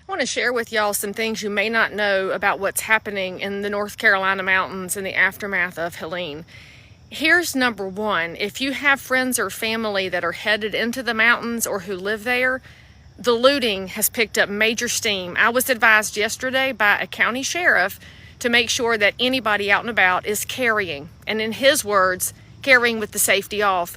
I want to share with y'all some things you may not know about what's happening in the North Carolina mountains in the aftermath of Helene. Here's number one. If you have friends or family that are headed into the mountains or who live there, the looting has picked up major steam. I was advised yesterday by a county sheriff to make sure that anybody out and about is carrying, and in his words, carrying with the safety off.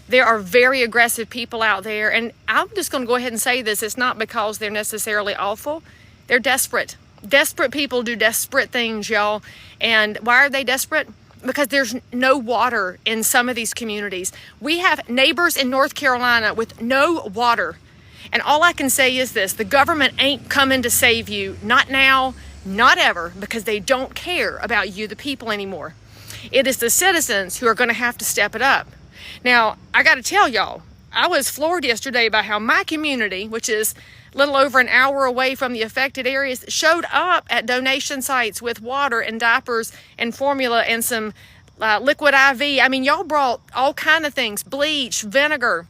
There are very aggressive people out there, and I'm just going to go ahead and say this. It's not because they're necessarily awful. They're desperate. Desperate people do desperate things, y'all. And why are they desperate? Because there's no water in some of these communities. We have neighbors in North Carolina with no water. And all I can say is this: the government ain't coming to save you. Not now, not ever, because they don't care about you, the people, anymore. It is the citizens who are going to have to step it up. Now, I got to tell y'all, I was floored yesterday by how my community, which is a little over an hour away from the affected areas, showed up at donation sites with water and diapers and formula and some liquid IV. I mean, y'all brought all kind of things, bleach, vinegar.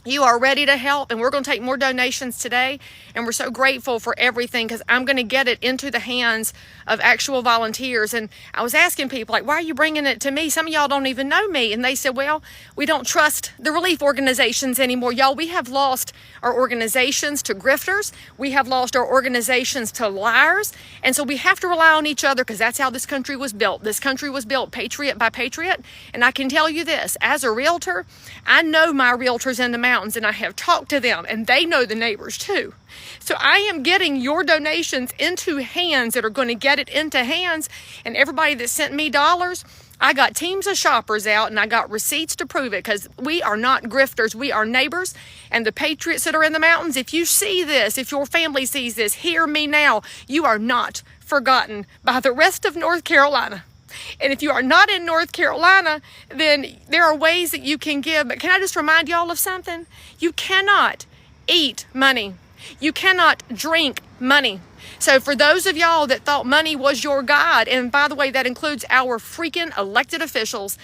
You are ready to help, and we're going to take more donations today, and we're so grateful for everything because I'm going to get it into the hands of actual volunteers. And I was asking people, like, why are you bringing it to me? Some of y'all don't even know me. And they said, well, we don't trust the relief organizations anymore. Y'all, we have lost our organizations to grifters. We have lost our organizations to liars. And so we have to rely on each other because that's how this country was built. This country was built patriot by patriot. And I can tell you this, as a realtor, I know my realtors in the mountains, and I have talked to them, and they know the neighbors too. So I am getting your donations into hands that are going to get it into hands. And everybody that sent me dollars, I got teams of shoppers out, and I got receipts to prove it, because we are not grifters. We are neighbors. And the patriots that are in the mountains, if you see this, if your family sees this, hear me now. You are not forgotten by the rest of North Carolina. And if you are not in North Carolina, then there are ways that you can give. But can I just remind y'all of something? You cannot eat money. You cannot drink money. So for those of y'all that thought money was your God, and by the way, that includes our freaking elected officials,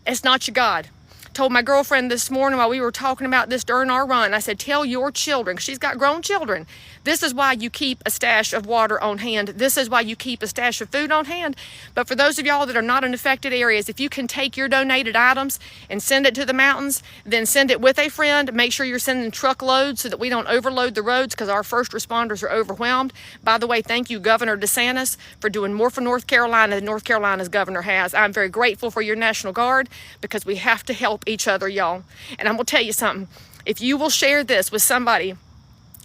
it's not your God. Told my girlfriend this morning while we were talking about this during our run, I said, tell your children, 'cause she's got grown children, this is why you keep a stash of water on hand. This is why you keep a stash of food on hand. But for those of y'all that are not in affected areas, if you can take your donated items and send it to the mountains, then send it with a friend. Make sure you're sending truckloads so that we don't overload the roads, because our first responders are overwhelmed. By the way, thank you, Governor DeSantis, for doing more for North Carolina than North Carolina's governor has. I'm very grateful for your National Guard, because we have to help each other, y'all. And I'm going to tell you something. If you will share this with somebody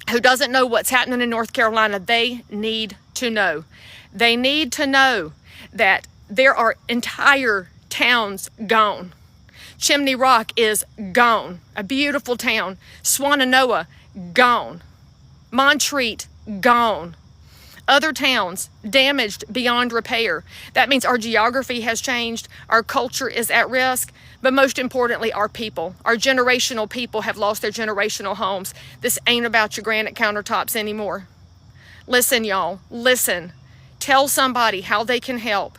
who doesn't know what's happening in North Carolina, they need to know. They need to know that there are entire towns gone. Chimney Rock is gone. A beautiful town. Swannanoa, gone. Montreat, gone. Other towns damaged beyond repair. That means our geography has changed, our culture is at risk, but most importantly, our people, our generational people have lost their generational homes. This ain't about your granite countertops anymore. Listen, y'all, listen. Tell somebody how they can help.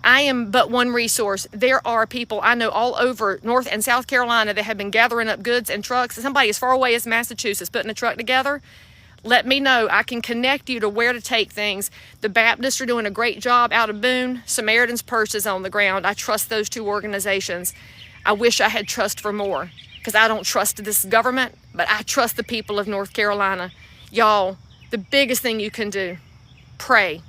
I am but one resource. There are people I know all over North and South Carolina that have been gathering up goods and trucks. Somebody as far away as Massachusetts putting a truck together. Let me know. I can connect you to where to take things. The Baptists are doing a great job out of Boone. Samaritan's Purse is on the ground. I trust those two organizations. I wish I had trust for more, because I don't trust this government, but I trust the people of North Carolina. Y'all, the biggest thing you can do, pray.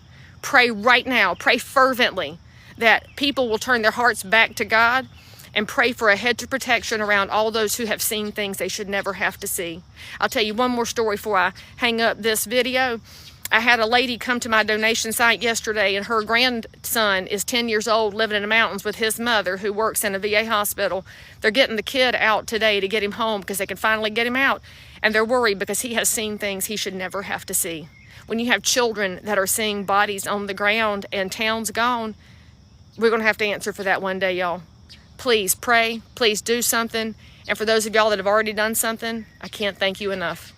Pray right now. Pray fervently that people will turn their hearts back to God, and pray for a hedge of protection around all those who have seen things they should never have to see. I'll tell you one more story before I hang up this video. I had a lady come to my donation site yesterday, and her grandson is 10 years old, living in the mountains with his mother, who works in a VA hospital. They're getting the kid out today to get him home because they can finally get him out. And they're worried because he has seen things he should never have to see. When you have children that are seeing bodies on the ground and towns gone, we're going to have to answer for that one day, y'all. Please pray. Please do something. And for those of y'all that have already done something, I can't thank you enough.